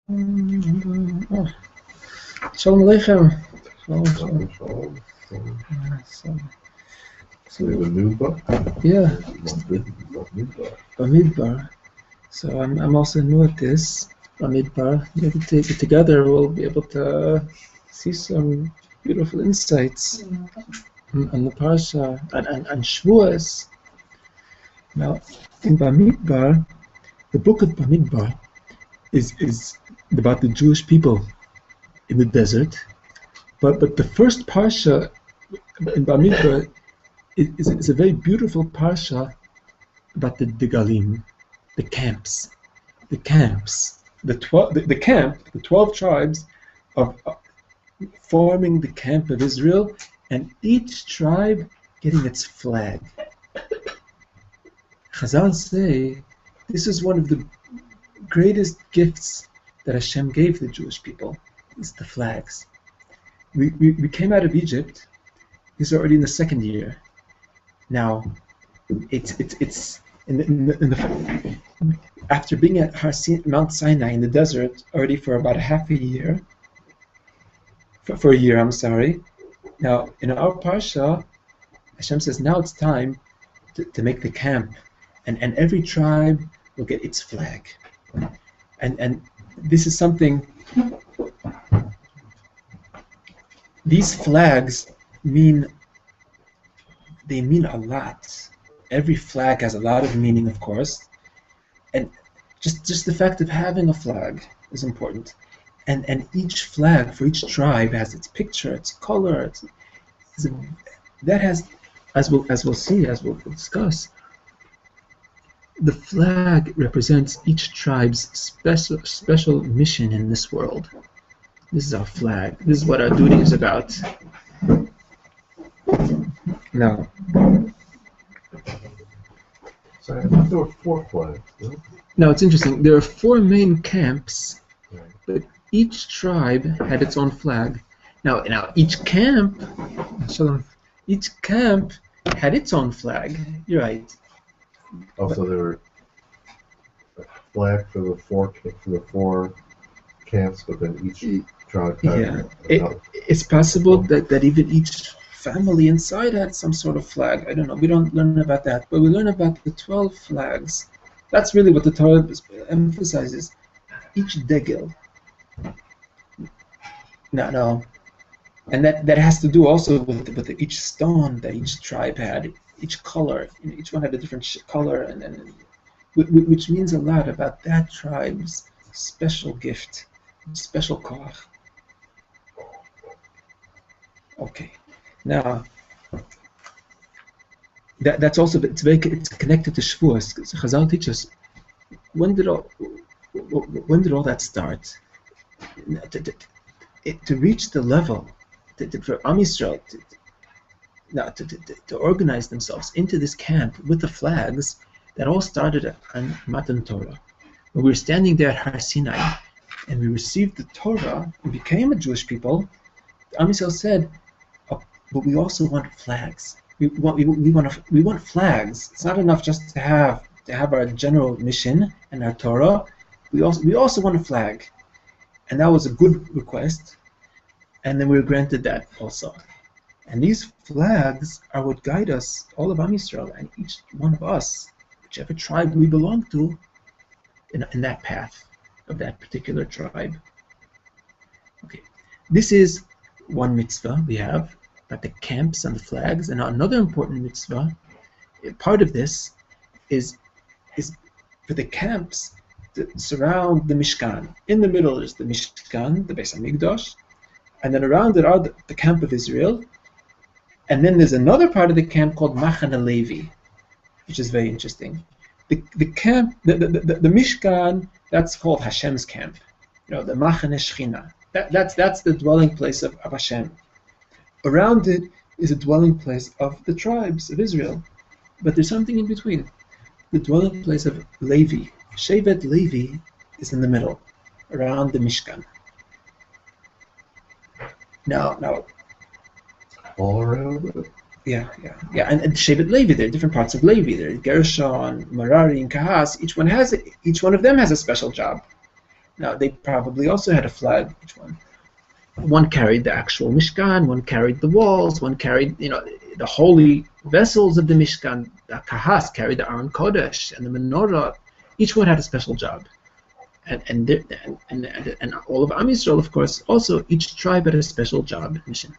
Oh, Shalom Aleichem. Shalom. So we have a new book? Yeah. Bamidbar. So I'm also new at this. Bamidbar. Maybe take it together, we'll be able to see some beautiful insights on the parsha and Shavuos. Now, in Bamidbar, the book of Bamidbar is about the Jewish people in the desert. But the first parsha in Bamidbar is a very beautiful parsha about the Galim, the camps, the 12 tribes of forming the camp of Israel, and each tribe getting its flag. Chazal say this is one of the greatest gifts that Hashem gave the Jewish people, is the flags. We came out of Egypt. He's already in the second year. Now, it's after being at Mount Sinai in the desert already for about a half a year. For a year, I'm sorry. Now, in our parsha, Hashem says now it's time to make the camp, and every tribe will get its flag, and this is something. These flags mean a lot. Every flag has a lot of meaning, of course, and just the fact of having a flag is important. And each flag for each tribe has its picture, its color. That has, as we'll discuss, the flag represents each tribe's special mission in this world. This is our flag. This is what our duty is about. Now, So I thought there were 4 flags, no? now it's interesting. There are 4 main camps, but each tribe had its own flag. Now each camp had its own flag. You're right. Also, there were a flag for the 4 camps, but then each tribe had another. It's possible that even each family inside had some sort of flag. I don't know. We don't learn about that, but we learn about the 12 flags. That's really what the Torah emphasizes. Each degel. No. And that has to do also with each stone that each tribe had, each color. Each one had a different color, and which means a lot about that tribe's special gift, special koach. Okay, now that's also it's connected to Shavuos. Chazal teaches when did all that start? To reach the level for Am Yisrael to organize themselves into this camp with the flags, that all started on Matan Torah. When we were standing there at Har Sinai and we received the Torah and became a Jewish people, Am Yisrael said, oh, but we also want flags. We want flags. It's not enough just to have our general mission and our Torah. We also want a flag. And that was a good request, and then we were granted that also. And these flags are what guide us, all of Am Yisrael, and each one of us, whichever tribe we belong to, in that path of that particular tribe. Okay, this is one mitzvah we have about the camps and the flags, and another important mitzvah. Part of this is for the camps to surround the Mishkan. In the middle is the Mishkan, the Beis Hamikdash, and then around it are the camp of Israel. And then there's another part of the camp called Machane Levi, which is very interesting. The camp, the Mishkan, that's called Hashem's camp. The Machane Shechina. That's the dwelling place of Hashem. Around it is a dwelling place of the tribes of Israel. But there's something in between. The dwelling place of Levi. Shevet Levi is in the middle, around the Mishkan. Now, All around it? Yeah. And Shevet Levi, there are different parts of Levi. There are Gershon, Merari, and Kahas. Each one of them has a special job. Now, they probably also had a flag. Which one? One carried the actual Mishkan, one carried the walls, one carried, the holy vessels of the Mishkan. The Kahas carried the Aron Kodesh and the menorah. Each one had a special job. And all of Am Yisrael, of course, also each tribe had a special job, mission.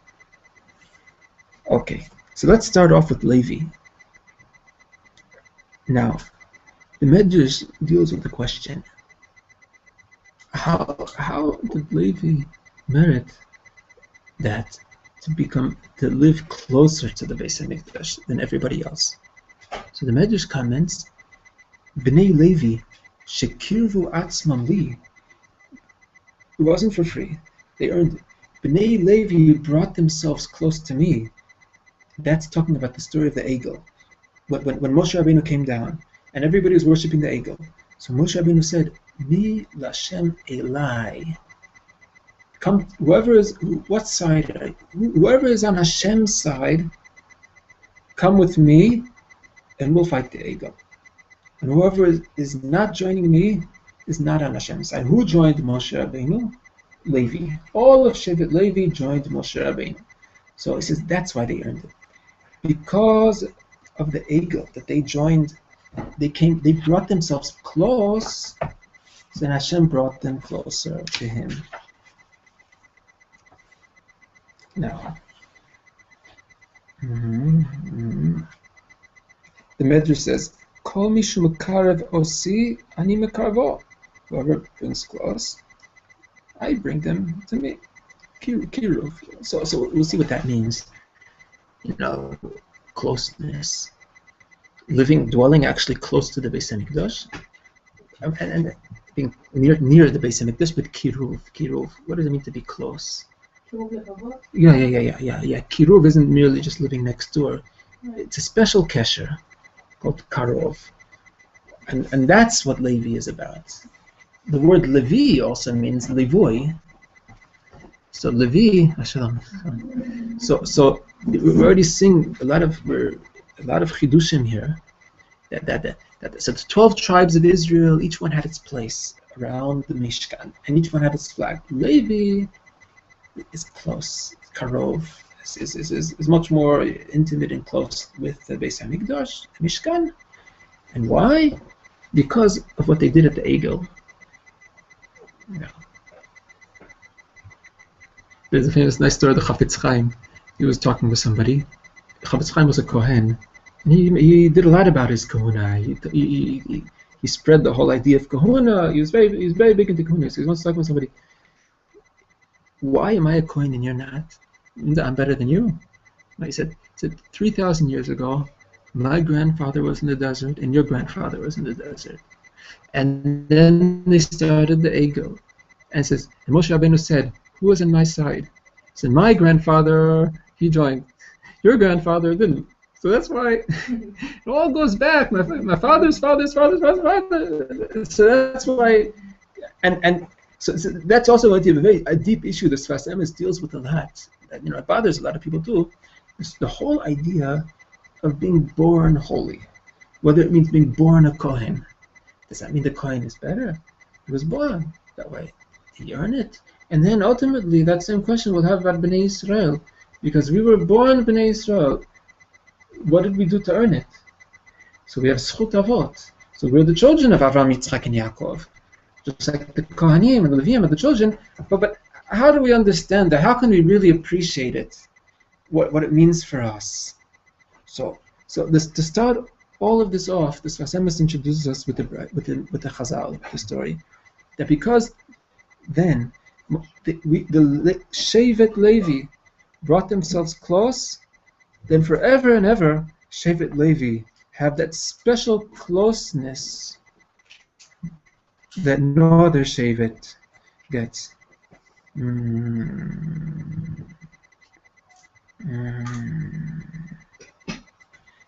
Okay, so let's start off with Levi. Now, the Medrash deals with the question: how did Levi merit that to live closer to the Beis Hamikdash than everybody else? So the Medrash comments, Bnei Levi shekirvu atzmam li. It wasn't for free; they earned it. Bnei Levi brought themselves close to me. That's talking about the story of the Egel. When Moshe Rabbeinu came down and everybody was worshiping the Egel, so Moshe Rabbeinu said, "Mi Lashem Elai." Come, whoever is on Hashem's side, come with me, and we'll fight the Egel. And whoever is not joining me is not on Hashem's side. Who joined Moshe Rabbeinu? Levi. All of Shevet Levi joined Moshe Rabbeinu. So he says that's why they earned it. Because of the Egel that they joined, they brought themselves close, so Hashem brought them closer to Him. Now, the Medrash says, "Kol mishu mekarev osi, ani mekarvo." Whoever brings close, I bring them to me. Kiruv. So we'll see what that means. Closeness, dwelling actually close to the Beis Hamikdash, and being near the Beis Hamikdash with kiruv. Kiruv. What does it mean to be close? Yeah. Kiruv isn't merely just living next door. It's a special kesher called karov, and that's what Levi is about. The word Levi also means levui. So Levi, so we're already seeing a lot of chidushim here. So the 12 tribes of Israel, each one had its place around the Mishkan, and each one had its flag. Levi is close. Karov is much more intimate and close with the Beis Hamikdash, the Mishkan. And why? Because of what they did at the Egel. There's a nice story of the Chafetz Chaim. He was talking with somebody. Chafetz Chaim was a Kohen, and he did a lot about his kahuna. He spread the whole idea of kahuna. He was very big into kahuna. So he wants to talk with somebody. Why am I a Kohen and you're not? I'm better than you. He said 3,000 years ago, my grandfather was in the desert and your grandfather was in the desert. And then they started the Egel. And Moshe Rabbeinu said, who was on my side? He said, my grandfather, he joined. Your grandfather didn't. So that's why it all goes back. My father's father's father's father. So that's why, and so that's also a deep issue that Sfas Emes deals with a lot. It bothers a lot of people too. It's the whole idea of being born holy, whether it means being born a Kohen. Does that mean the Kohen is better? He was born that way. Did he earn it? And then ultimately, that same question we'll have about Bnei Israel, because we were born Bnei Israel. What did we do to earn it? So we have Zchut Avot. So we're the children of Avraham, Yitzchak, and Yaakov, just like the Kohanim and the Leviim are the children. But how do we understand that? How can we really appreciate it? What it means for us? So to start all of this off, the Sfas Emes introduces us with the Chazal, the story, that because then the Shevet Levi brought themselves close, then forever and ever, Shevet Levi have that special closeness that no other Shevet gets.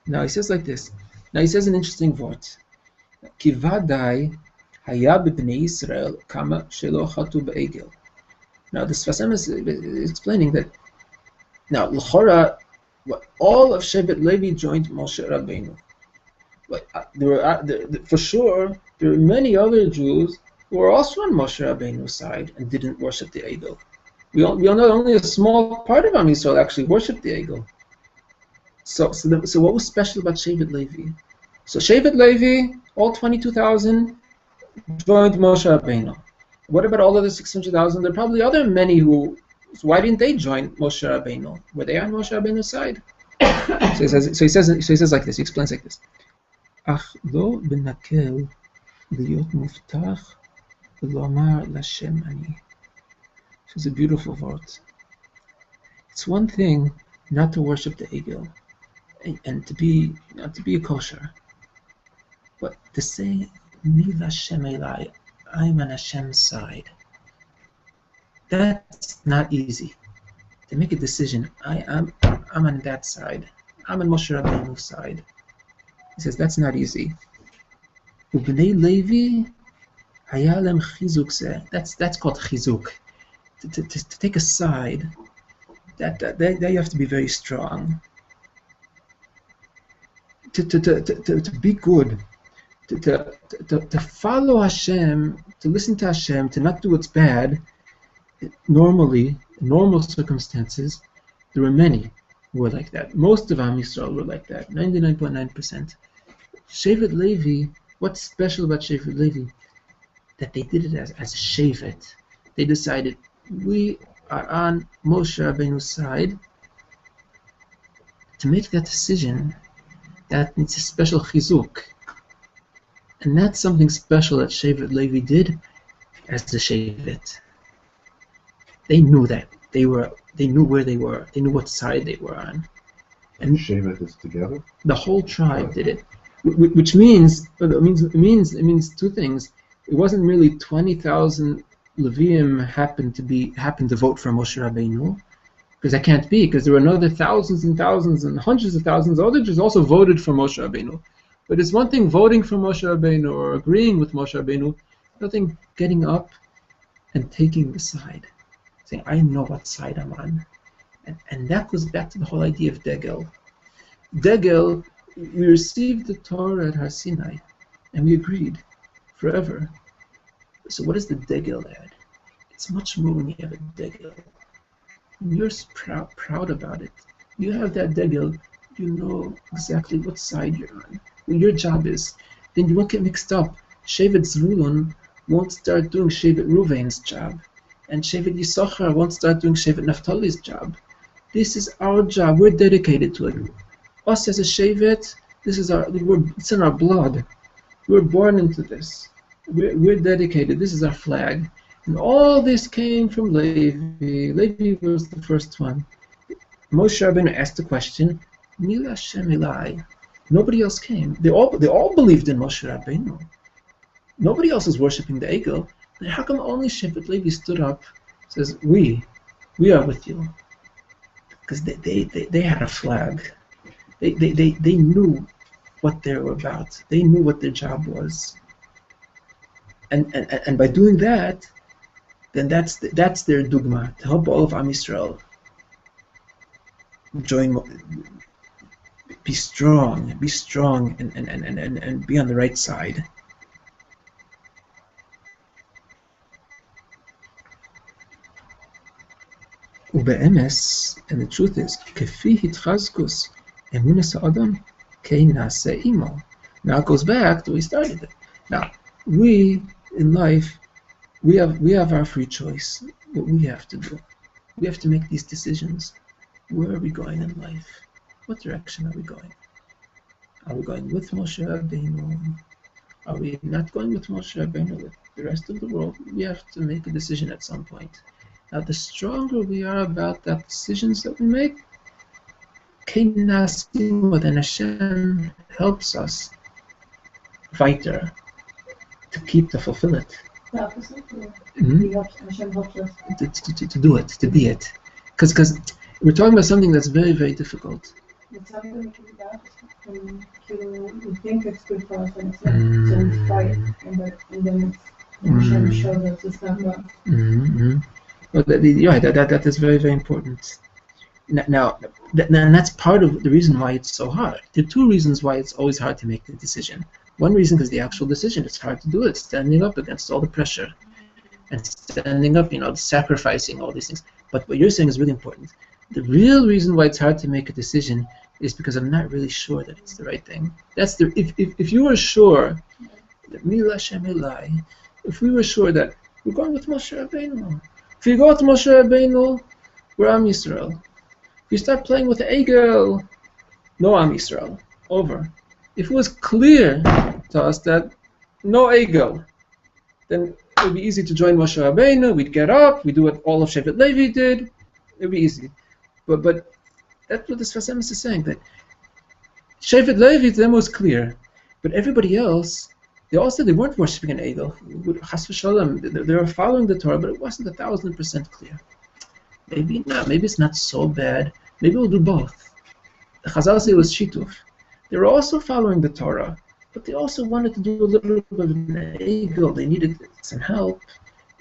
Now he says like this. Now he says an interesting word. Kivadai haya b'bnei Yisrael kama shelo chatu b'egel. Now the Sfas Emes is explaining that. Now l'chora, all of Shevet Levi joined Moshe Rabbeinu. But for sure there were many other Jews who were also on Moshe Rabbeinu's side and didn't worship the Egel. We all know only a small part of Am Yisrael actually worshipped the Egel. So what was special about Shevet Levi? So Shevet Levi, all 22,000, joined Moshe Rabbeinu. What about all of the 600,000? There are probably other many who. So why didn't they join Moshe Rabbeinu? Were they on Moshe Rabbeinu's side? So he says like this. He explains like this. Ach lo benakel liyot muftach v'lomar l'Hashem ani. It's a beautiful word. It's one thing not to worship the Egel and to be a kosher, but to say mi l'Hashem elai, I'm on Hashem's side. That's not easy. To make a decision, I'm on that side. I'm on Moshe Rabbeinu's side. He says that's not easy. Ubnei Levi hayalem chizuk zeh. That's called chizuk. To take a side. That you have to be very strong. To be good. To follow Hashem. To listen to Hashem. To not do what's bad. Normally, in normal circumstances, there were many who were like that. Most of Am Yisrael were like that, 99.9%. Shevet Levi, what's special about Shevet Levi? That they did it as a Shevet. They decided, we are on Moshe Rabbeinu's side. To make that decision, that needs a special chizuk. And that's something special that Shevet Levi did as a Shevet. They knew that. They knew where they were. They knew what side they were on. And Shevet is together? The whole tribe did it. Which means it means two things. It wasn't merely 20,000 Levium happened to vote for Moshe Rabbeinu, because that can't be, because there were another thousands and thousands and hundreds of thousands of others who also voted for Moshe Rabbeinu. But it's one thing voting for Moshe Rabbeinu or agreeing with Moshe Rabbeinu, nothing getting up and taking the side. Saying, I know what side I'm on. And that goes back to the whole idea of Degel. Degel, we received the Torah at Har Sinai, and we agreed forever. So what does the Degel add? It's much more when you have a Degel. When you're proud about it, you have that Degel, you know exactly what side you're on, what your job is. Then you won't get mixed up. Shevet Zvulun won't start doing Shevet Ruvain's job. And Shevet Yisachar won't start doing Shevet Naphtali's job. This is our job. We're dedicated to it. Us as a Shevet, it's in our blood. We're born into this. We're dedicated. This is our flag. And all this came from Levi. Levi was the first one. Moshe Rabbeinu asked the question, Mi L'Hashem elai. Nobody else came. They all believed in Moshe Rabbeinu. Nobody else is worshiping the Egel. How come only Shevet Levi stood up and says, we are with you? Because they had a flag. They knew what they were about. They knew what their job was. And by doing that, then that's their dugma, to help all of Am Yisrael be strong and be on the right side. Reb Emes, and the truth is, kefi hitchazkus emunas ha'adam kein na'aseh imo. Now it goes back to where we started it. Now, we in life, we have our free choice. What we have to do, we have to make these decisions. Where are we going in life? What direction are we going? Are we going with Moshe Rabbeinu? Are we not going with Moshe Rabbeinu with the rest of the world? We have to make a decision at some point. Now, the stronger we are about the decisions that we make, then Hashem helps us weiter to fulfill it. Hashem helps us to do it, to be it. Because we're talking about something that's very, very difficult. It's not going to be bad. We think it's good for us, and it's not. So we fight, and then Hashem shows us it's not well. Well, that is very, very important. Now, and that's part of the reason why it's so hard. There are two reasons why it's always hard to make the decision. One reason is the actual decision. It's hard to do it, standing up against all the pressure. And standing up, sacrificing all these things. But what you're saying is really important. The real reason why it's hard to make a decision is because I'm not really sure that it's the right thing. That's the if you were sure that Mila Shem Elai, if we were sure that we're going with Moshe Rabbeinu. If you go with Moshe Rabbeinu, we're Am Yisrael. If you start playing with the Egel, no Am Yisrael. Over. If it was clear to us that no Egel, then it would be easy to join Moshe Rabbeinu. We'd get up, we'd do what all of Shevet Levi did. It would be easy. But that's what the Sfas Emes is saying, that Shevet Levi to them was clear. But everybody else, they weren't worshipping an Egel. Chas v'shalom, they were following the Torah, but it wasn't 1,000% clear. Maybe not. Maybe it's not so bad. Maybe we'll do both. The Chazal say it was shituf. They were also following the Torah, but they also wanted to do a little bit of an Egel. They needed some help,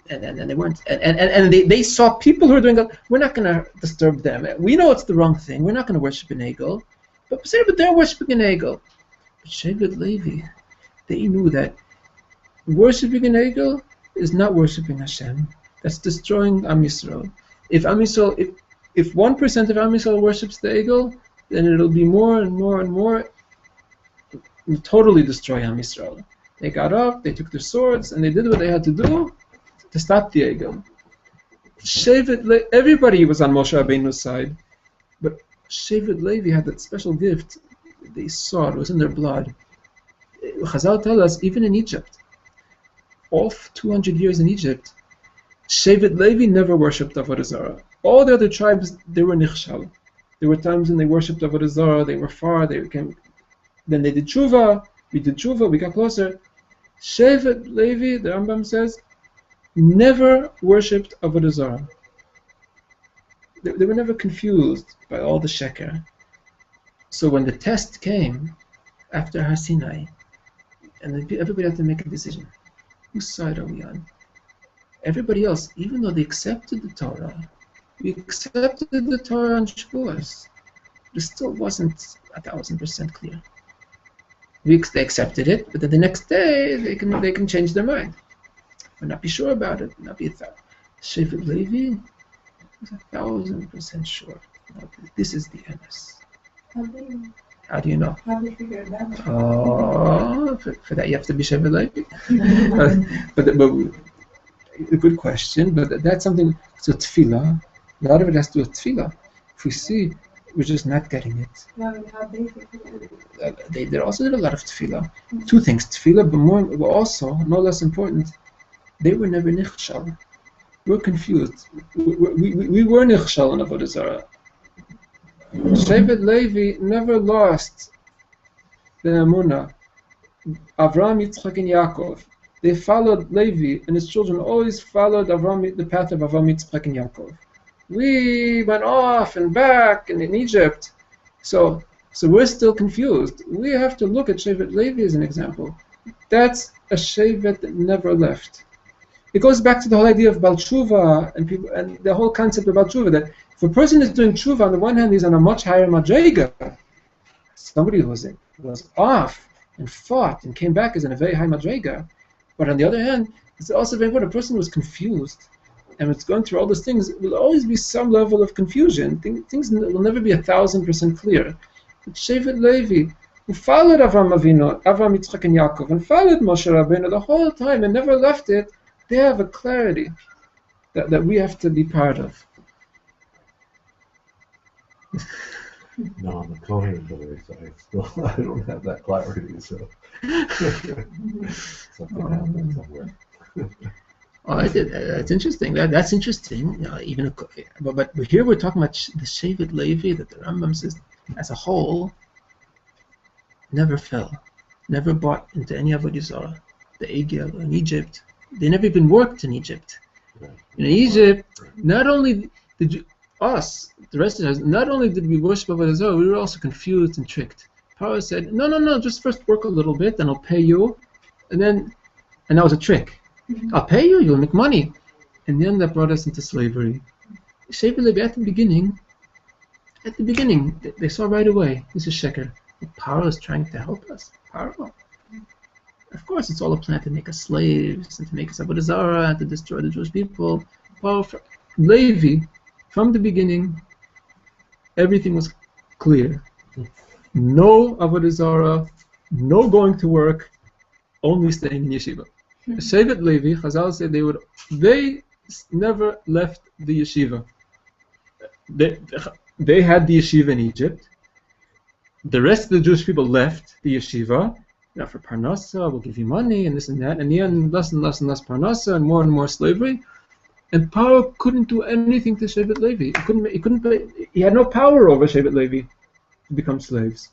and they weren't. And they saw people who were doing it. We're not going to disturb them. We know it's the wrong thing. We're not going to worship an Egel. But they're worshiping an Egel. But Shevet Levi, they knew that worshiping an Egel is not worshiping Hashem. That's destroying Am Yisrael. If 1% of Am Yisrael worships the Egel, then it'll be more and more and more. Will totally destroy Am Yisrael. They got up, they took their swords, and they did what they had to do to stop the Egel. Everybody was on Moshe Rabbeinu's side, but Shevet Levi had that special gift. They saw it was in their blood. Chazal tell us, even in Egypt, all 200 years in Egypt, Shevet Levi never worshipped Avodah Zarah. All the other tribes, they were nichshal. There were times when they worshipped Avodah Zarah, they were far, then they did tshuva, we did tshuva, we got closer. Shevet Levi, the Rambam says, never worshipped Avodah Zarah. They were never confused by all the sheker. So when the test came after Har Sinai, and everybody had to make a decision, whose side are we on? Everybody else, even though they accepted the Torah, we accepted the Torah on Shavuos, it still wasn't 1,000% clear. They accepted it, but then the next day they can change their mind, or not be sure about it, not be a thought. Shevet Levi was 1,000% sure. No, this is the Emes. How do you know? How do you figure it out? Oh, for that you have to be Shevet Levi. but a good question. But that's something. So tefillah, a lot of it has to do with tefillah. If we see, we're just not getting it. They also did a lot of tefillah. Two things: tefillah, but also, no less important, they were never nichshal. We're confused. We were nichshal in Avodah Zarah. Shevet Levi never lost the Emunah. Avraham, Yitzchak, and Yaakov. They followed Levi, and his children always followed the path of Avraham, Yitzchak, and Yaakov. We went off and back and in Egypt. So we're still confused. We have to look at Shevet Levi as an example. That's a Shevet that never left. It goes back to the whole idea of Baal Tshuva and the whole concept of Baal Tshuva, that if a person is doing Tshuva, on the one hand, he's on a much higher madrega. Somebody who was off and fought and came back is in a very high madrega. But on the other hand, it's also very important. A person who was confused and it's going through all those things, will always be some level of confusion. Things will never be 1,000% clear. But Shevet Levi, who followed Avraham Avinu, Avraham, Yitzchak, and Yaakov, and followed Moshe Rabbeinu the whole time and never left it, they have a clarity that we have to be part of. No, on the Kohen side, I don't have that clarity, so something happened somewhere. That's interesting. That's interesting. But here we're talking about the Shevet Levi that the Rambam says, as a whole, never fell, never bought into any Avodah Zarah. The Egel in Egypt, they never even worked in Egypt. Right. In Egypt, not only did the rest of us, not only did we worship Avodah Zarah, we were also confused and tricked. Paro said, no, just first work a little bit, and I'll pay you, and that was a trick. I'll pay you, you'll make money. And then that brought us into slavery. Shevet Levi at the beginning, they saw right away, this is sheker. Paro is trying to help us. Paro. Of course, it's all a plan to make us slaves and to make us avodah zarah and to destroy the Jewish people. Well, for Levi, from the beginning, everything was clear. No avodah zarah, no going to work, only staying in yeshiva. Shevet Levi, Chazal said they never left the yeshiva. They had the yeshiva in Egypt. The rest of the Jewish people left the yeshiva. For parnasa, we'll give you money and this and that. And the end, less and less and less parnasa and more slavery. And Paro couldn't do anything to Shevet Levi. He had no power over Shevet Levi to become slaves.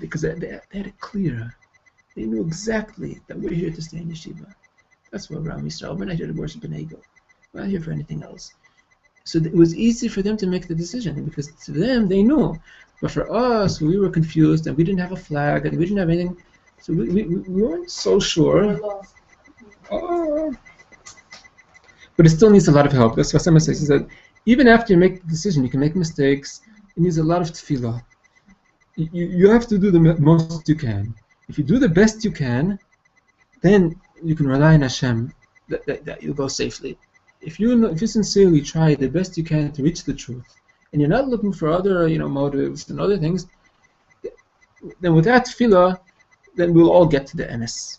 Because they had it clear. They knew exactly that we're here to stay in yeshiva. That's what we're on Yisrael. We're not here to worship an ego. We're not here for anything else. So it was easy for them to make the decision because to them they knew. But for us, we were confused and we didn't have a flag and we didn't have anything. So we weren't so sure. But it still needs a lot of help. That's what Sfas Emes says. He said, even after you make the decision, you can make mistakes. It needs a lot of tefillah. You have to do the most you can. If you do the best you can, then you can rely on Hashem that you'll go safely. If you sincerely try the best you can to reach the truth, and you're not looking for other motives and other things, then with that tefillah, then we'll all get to the emes.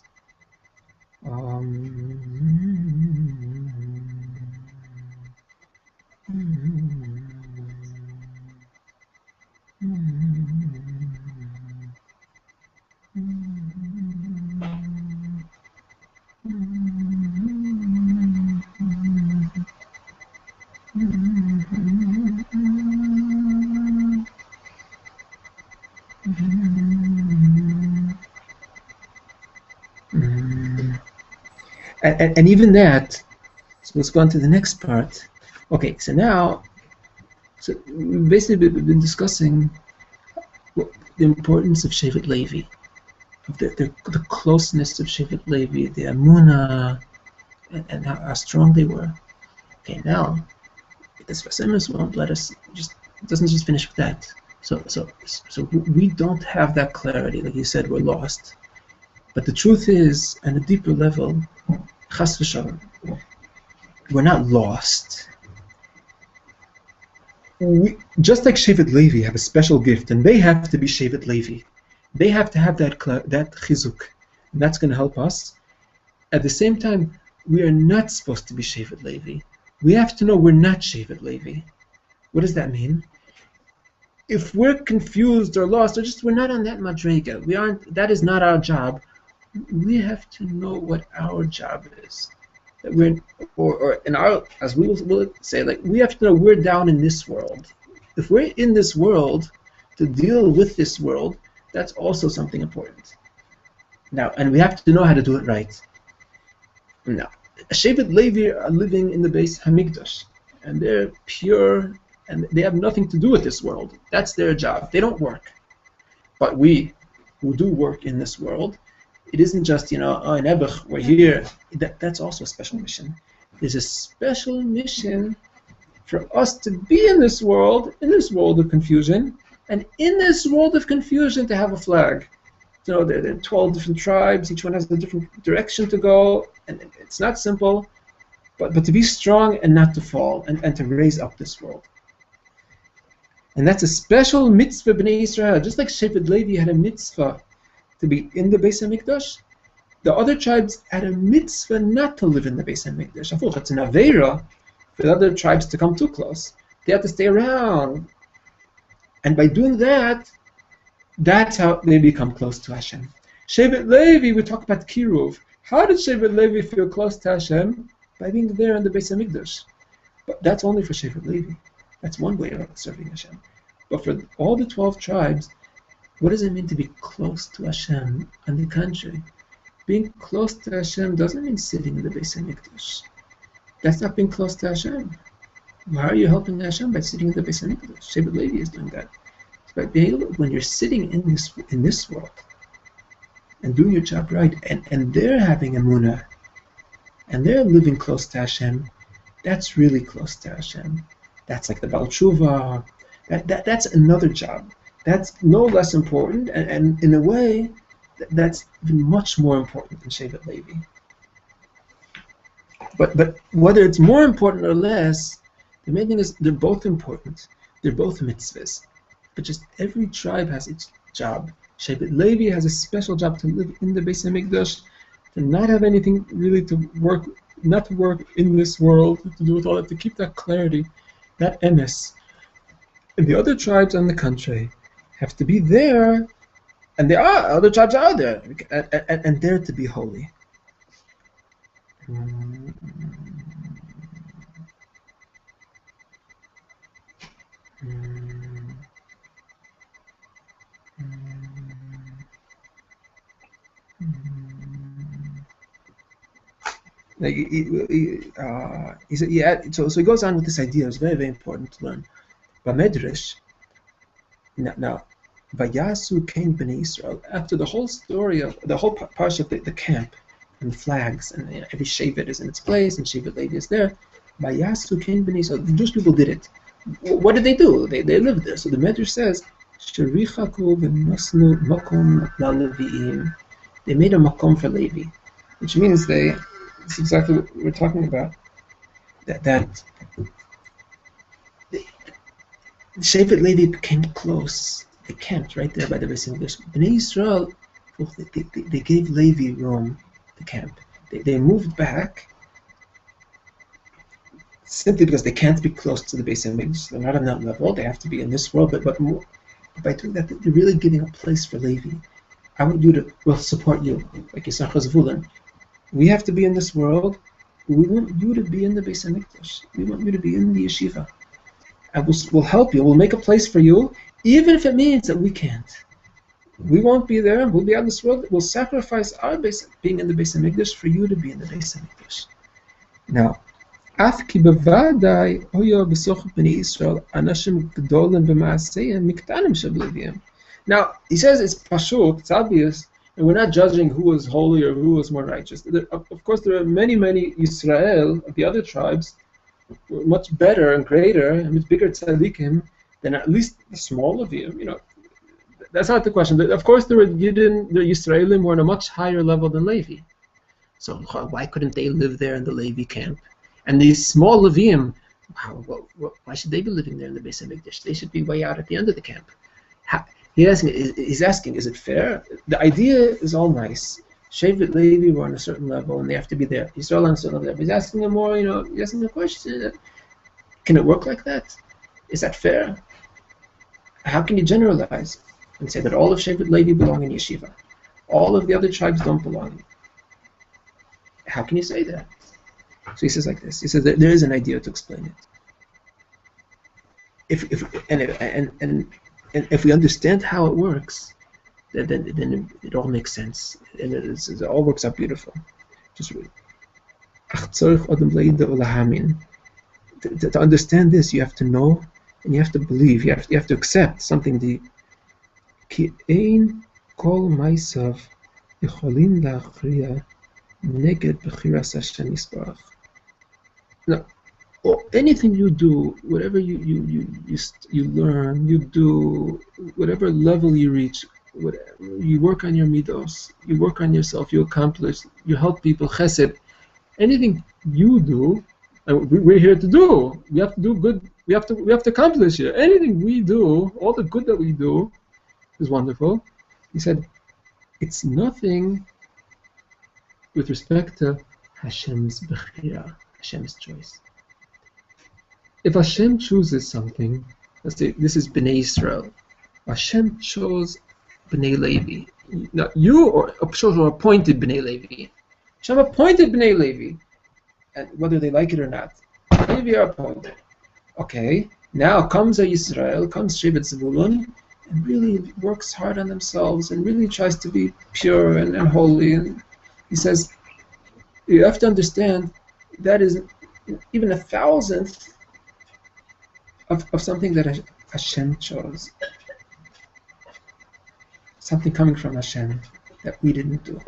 And even that, so let's go on to the next part. Okay, so now, we've basically been discussing the importance of Shevet Levi, of the closeness of Shevet Levi, the Amunah, and how strong they were. Okay, now, the Sfas Emes won't let us doesn't just finish with that. So we don't have that clarity. Like you said, we're lost. But the truth is, on a deeper level, Chas v'shalom, we're not lost. Just like Shevet Levi have a special gift, and they have to be Shevet Levi. They have to have that chizuk, and that's going to help us. At the same time, we are not supposed to be Shevet Levi. We have to know we're not Shevet Levi. What does that mean? If we're confused or lost, or just we're not on that madrega, we aren't. That is not our job. We have to know what our job is. That we're, or in our, as we will say, like we have to know we're down in this world. If we're in this world to deal with this world, that's also something important. Now, and we have to know how to do it right. Now, Shevet Levi are living in the Beis Hamikdash, and they're pure, and they have nothing to do with this world. That's their job. They don't work. But we, who do work in this world, it isn't just, in Ebuch, we're here. That's also a special mission. There's a special mission for us to be in this world of confusion, and in this world of confusion to have a flag. There are 12 different tribes, each one has a different direction to go, and it's not simple, but to be strong and not to fall, and to raise up this world. And that's a special mitzvah b'nei Israel, just like Shevet Levi had a mitzvah to be in the Beis Hamikdash. The other tribes had a mitzvah not to live in the Beis Hamikdash. It's an aveira for the other tribes to come too close. They have to stay around. And by doing that, that's how they become close to Hashem. Shevet Levi, we talk about Kiruv. How did Shevet Levi feel close to Hashem? By being there in the Beis Hamikdash. But that's only for Shevet Levi. That's one way of serving Hashem. But for all the 12 tribes, what does it mean to be close to Hashem? On the contrary, being close to Hashem doesn't mean sitting in the Beis Hamikdash. That's not being close to Hashem. Why are you helping Hashem by sitting in the Beis Hamikdash? Shevet Levi is doing that. It's by being able, when you're sitting in this world and doing your job right, and they're having emunah, and they're living close to Hashem, that's really close to Hashem. That's like the Baal Tshuva. That's another job. That's no less important, and in a way, that's even much more important than Shevet Levi. But whether it's more important or less, the main thing is they're both important. They're both mitzvahs. But just every tribe has its job. Shevet Levi has a special job to live in the Beis Hamikdash, to not have anything really to work, not to work in this world, to do with all that, to keep that clarity, that emes. And the other tribes on the country have to be there, and there are other tribes out there, and they're to be holy. Like he said, yeah. So he goes on with this idea. It's very, very important to learn. Bamidbar. Now, Vayasu came Bnei Israel after the whole story of the whole parshat, the camp and the flags, and every shevet is in its place, and Shevet Levi is there. Vayasu came Bnei Israel. The Jewish people did it. What did they do? They lived there. So the Medrash says, "Sherichaku v'nosnu makom laleviim." They made a makom for Levi, which means they. This is exactly what we're talking about. That Shevet Levi became close. They camped right there by the Beis Hamikdash. Bnei Israel, they gave Levi room to camp. They moved back simply because they can't be close to the Beis Hamikdash. They're not on that level. They have to be in this world. But more, by doing that, they're really giving a place for Levi. I want you to, we'll support you, like Yisachar Zvulun. We have to be in this world. We want you to be in the Beis Hamikdash. We want you to be in the yeshiva. And we'll help you. We'll make a place for you, even if it means that we can't. We won't be there. We'll be out in this world. We'll sacrifice our being in the Beis Hamikdash for you to be in the Beis Hamikdash. Now, Af ki bevadai hoya b'soch b'nei Yisrael anashim gdolim b'maaseim miktanim shebleviim. Now, he says it's pashut, it's obvious, and we're not judging who was holy or who was more righteous. Of course, there are many Yisrael, the other tribes, were much better and greater and much bigger tzaddikim than at least the small of you. You know, that's not the question. Of course, the Yisraelim were on a much higher level than Levi. So why couldn't they live there in the Levi camp? And these small Leviim, why should they be living there in the Beis Hamikdash? They should be way out at the end of the camp. He's asking, is it fair? The idea is all nice. Shevet Levi were on a certain level, and they have to be there. Israel on a certain level. But he's asking them more, he's asking the question, can it work like that? Is that fair? How can you generalize and say that all of Shevet Levi belong in yeshiva? All of the other tribes don't belong. How can you say that? So he says like this. He says that there is an idea to explain it. If we understand how it works, then it all makes sense, and it all works out beautiful. Just read. To understand this, you have to know, and you have to believe. You have to accept something deep. Ki ein kol ma'asav yecholin la'achriya neged b'chiras Hashem Yisbarach. Now, anything you do, whatever you learn, you do, whatever level you reach, whatever, you work on your midos, you work on yourself, you accomplish, you help people, chesed, anything you do, and we're here to do. We have to do good. We have to accomplish here. Anything we do, all the good that we do, is wonderful. He said, it's nothing with respect to Hashem's bechira, Hashem's choice. If Hashem chooses something, let's say this is Bnei Israel, Hashem chose Bnei Levi. Now you or appointed Bnei Levi. Hashem appointed Bnei Levi, and whether they like it or not, Levi are appointed. Okay, now comes a Yisrael, comes Shevet Zvulun, and really works hard on themselves and really tries to be pure and holy. And he says, you have to understand that is even 1,000th of something that Hashem chose. Something coming from Hashem that we didn't do.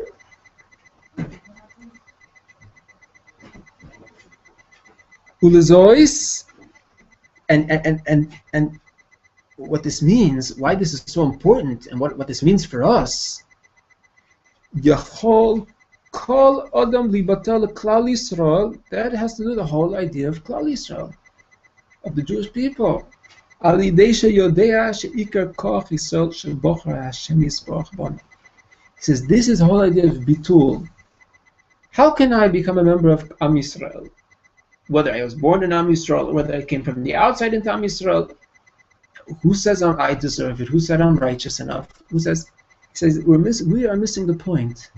Ulezois, and what this means, why this is so important, and what this means for us, Yachol Kol Adam Libatel Klal Yisrael. That has to do with the whole idea of Klal Yisrael, of the Jewish people. Ali Deisha Yodea Sheikar Koch Yisrael Shebochar Hashem Yisborach Bon. He says this is the whole idea of bitul. How can I become a member of Am Yisrael? Whether I was born in Am Yisrael or whether I came from the outside into Am Yisrael, who says I deserve it? Who said I'm righteous enough? Who says? He says we are missing the point.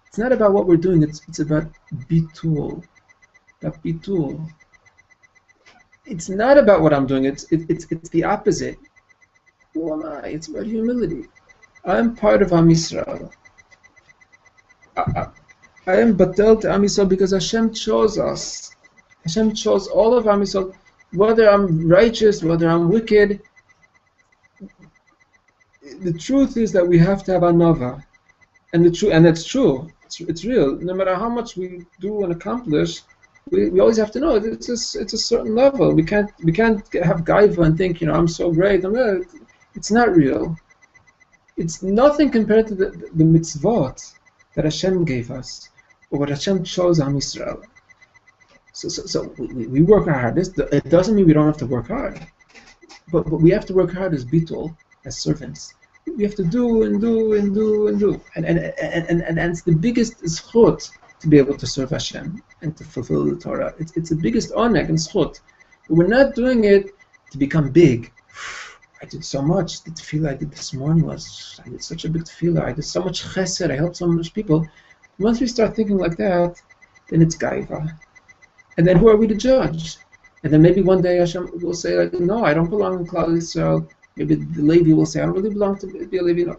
It's not about what we're doing. It's about bitul. That bitul. It's not about what I'm doing. It's the opposite. Who am I? It's about humility. I'm part of Am Yisrael. I am batel to Am Yisrael because Hashem chose us. Hashem chose all of Am Yisrael. Whether I'm righteous, whether I'm wicked, the truth is that we have to have anava, and that's true. It's real. No matter how much we do and accomplish, we always have to know it's a certain level. We can't have gaiva and think I'm so great. It's not real. It's nothing compared to the mitzvot that Hashem gave us, or what Hashem chose Am Yisrael. So we work hard. It doesn't mean we don't have to work hard, but we have to work hard as bitul, as servants. We have to do and do and do and do, and it's the biggest zchut to be able to serve Hashem and to fulfill the Torah. It's the biggest oneg and zchut. But we're not doing it to become big. I did so much. The tefillah I did this morning I did such a big tefillah. I did so much chesed. I helped so much people. Once we start thinking like that, then it's gaiva. And then who are we to judge? And then maybe one day Hashem will say, no, I don't belong in Klal Yisrael. Maybe the Levi will say, I don't really belong to be a Levi. No.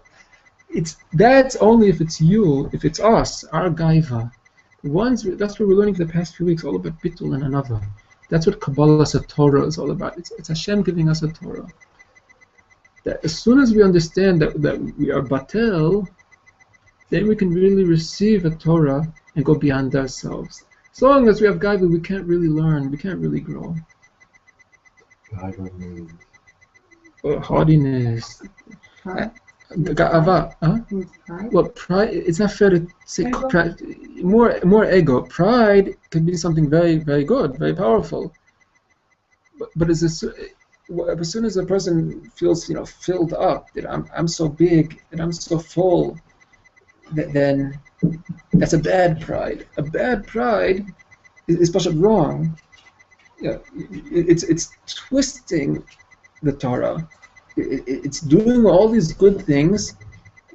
That's only if it's you, if it's us, our gaiva. That's what we're learning for the past few weeks, all about bitul and another. That's what Kabbalah Torah is all about. It's Hashem giving us a Torah. That as soon as we understand that we are batel, then we can really receive a Torah and go beyond ourselves. So long as we have gaiva, we can't really learn, we can't really grow. Gaiva means haughtiness. Ga'ava, huh? Well, pride. It's not fair to say pride. More ego. Pride can be something very, very good, very powerful. But as soon as a person feels, filled up, that I'm so big, that I'm so full, then that's a bad pride. A bad pride is parshat wrong. Yeah, it's twisting the Torah. It's doing all these good things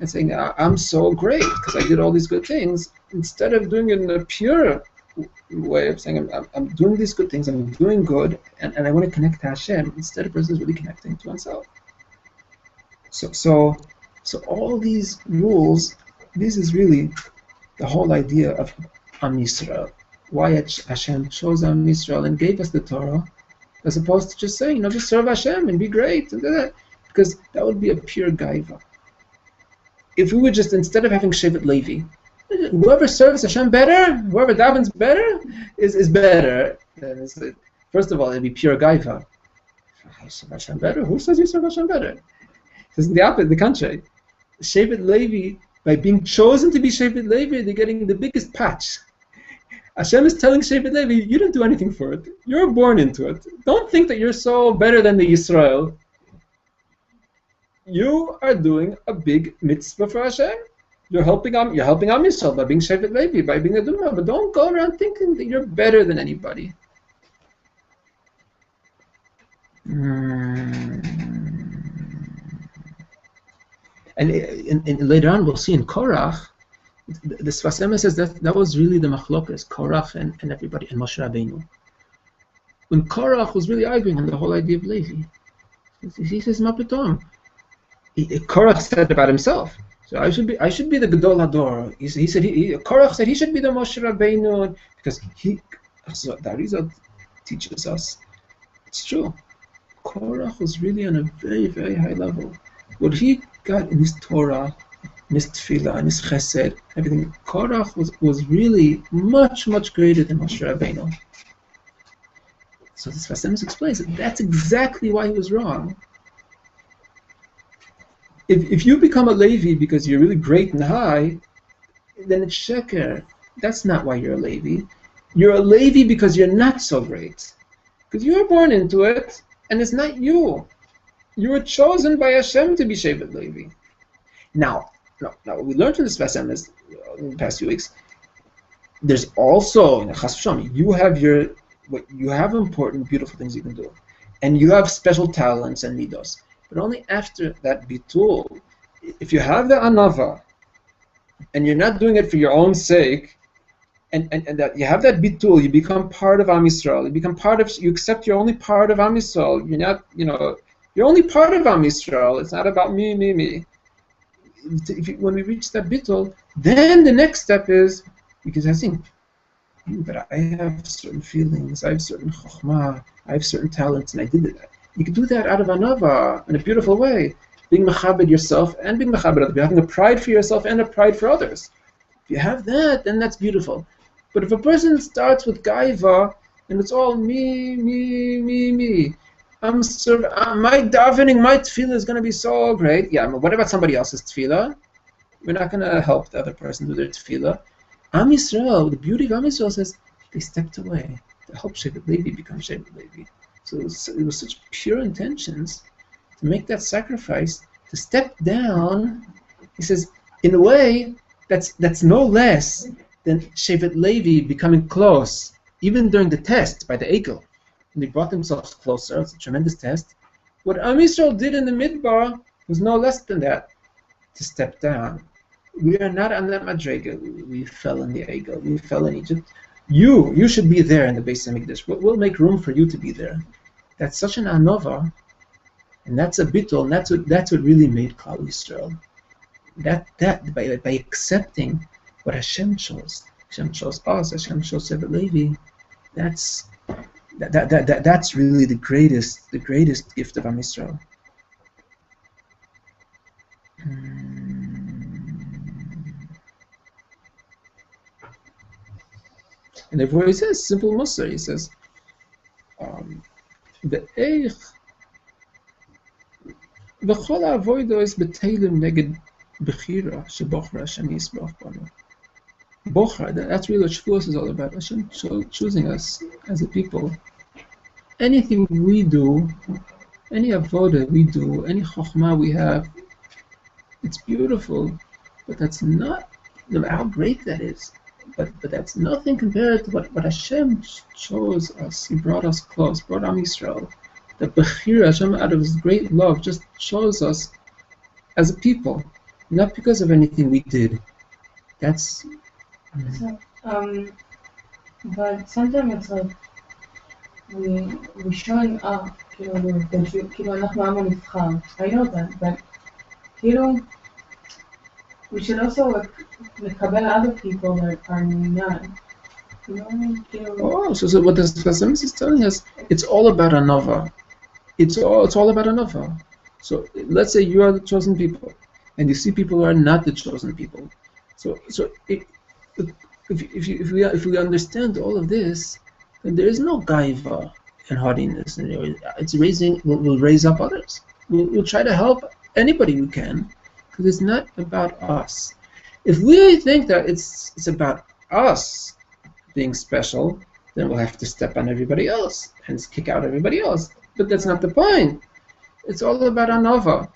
and saying, I'm so great because I did all these good things, instead of doing it in a pure way of saying, I'm doing these good things, I'm doing good, and I want to connect to Hashem. Instead, a person is really connecting to oneself. So all these rules, this is really the whole idea of Am Yisrael. Why Hashem chose Am Yisrael and gave us the Torah, as opposed to just saying, just serve Hashem and be great, and that. Because that would be a pure gaiva. If we would just, instead of having Shevet Levi, whoever serves Hashem better, whoever davens better, is better. First of all, it'd be pure gaiva. I serve Hashem better? Who says you serve Hashem better? It's the opposite, the contrary. Shevet Levi, by being chosen to be Shevet Levi, they're getting the biggest patch. Hashem is telling Shevet Levi, you didn't do anything for it. You're born into it. Don't think that you're so better than the Yisrael. You are doing a big mitzvah for Hashem. You're helping Am Yisrael by being Shevet Levi, by being a Duma. But don't go around thinking that you're better than anybody. And later on, we'll see in Korach, the Sfas Emes says that was really the machlokas, Korach and everybody, and Moshe Rabbeinu. When Korach was really arguing on the whole idea of Levi, he says, Ma p'tom. Korach said about himself, so I should be the Gadol Hador. He said Korach said he should be the Moshe Rabbeinu because so the Arizal teaches us it's true. Korach was really on a very, very high level. What he got in his Torah, in his Tefillah, in his Chesed, everything, Korach was really much, much greater than Moshe Rabbeinu. So this Sfas Emes explains that that's exactly why he was wrong. If you become a Levi because you're really great and high, then it's sheker. That's not why you're a Levi. You're a Levi because you're not so great. Because you were born into it, and it's not you. You were chosen by Hashem to be Shevet Levi. Now, we learned in the Sfas Emes in the past few weeks. There's also you have important, beautiful things you can do, and you have special talents and midos. But only after that bitul, if you have the anava, and you're not doing it for your own sake, and that you have that bitul, you become part of Am Yisrael. You accept you're only part of Am Yisrael. You're not, you're only part of Am Yisrael. It's not about me. When we reach that bitul, then the next step is, because I think, but I have certain feelings, I have certain chokhmah, I have certain talents, and I did it. You can do that out of anava in a beautiful way, being mechabed yourself and being mechabed others, having a pride for yourself and a pride for others. If you have that, then that's beautiful. But if a person starts with gaiva and it's all me, my davening, my tefillah is going to be so great. Yeah, but what about somebody else's tefillah? We're not going to help the other person do their tefillah. Am Yisrael, the beauty of Am Yisrael says they stepped away to help Shevet Levi become Shevet Levi. So it was such pure intentions to make that sacrifice, to step down. He says, in a way, that's no less than Shevet Levi becoming close, even during the test by the Egel. And they brought themselves closer. It's a tremendous test. What Am Yisrael did in the Midbar was no less than that, to step down. We are not on that madrega. We fell in the Egel. We fell in Egypt. You should be there in the Beis Hamikdash. We'll make room for you to be there. That's such an anova, and that's a bittul, and that's what really made Klal Yisrael. That by accepting what Hashem chose. Hashem chose us. Hashem chose Shevet Levi. That's really the greatest gift of Am Yisrael. And therefore he says, simple Musar, he says, Ve'ech v'chol ha'avodo is b'teilim neged b'chira shebochra Hashem yisboch banu. Bochra, that's really what Shavuos is all about. Hashem choosing us as a people. Anything we do, any avoda we do, any chokhmah we have, it's beautiful, but that's not, no matter how great that is, but that's nothing compared to what Hashem chose us. He brought us close, brought Am Yisrael. The Bechira, Hashem out of His great love just chose us as a people, not because of anything we did. That's... but sometimes it's like we're showing up, אנחנו עם הנבחר. I know that, but we should also לקבל other people that are not. Oh, so what the Sfas Emes is telling us, it's all about anova. It's all about anova. So let's say you are the chosen people, and you see people who are not the chosen people. So if we understand all of this, then there is no gaiva and haughtiness. We'll raise up others. We'll try to help anybody we can, because it's not about us. If we think that it's about us being special, then we'll have to step on everybody else and kick out everybody else. But that's not the point. It's all about anova.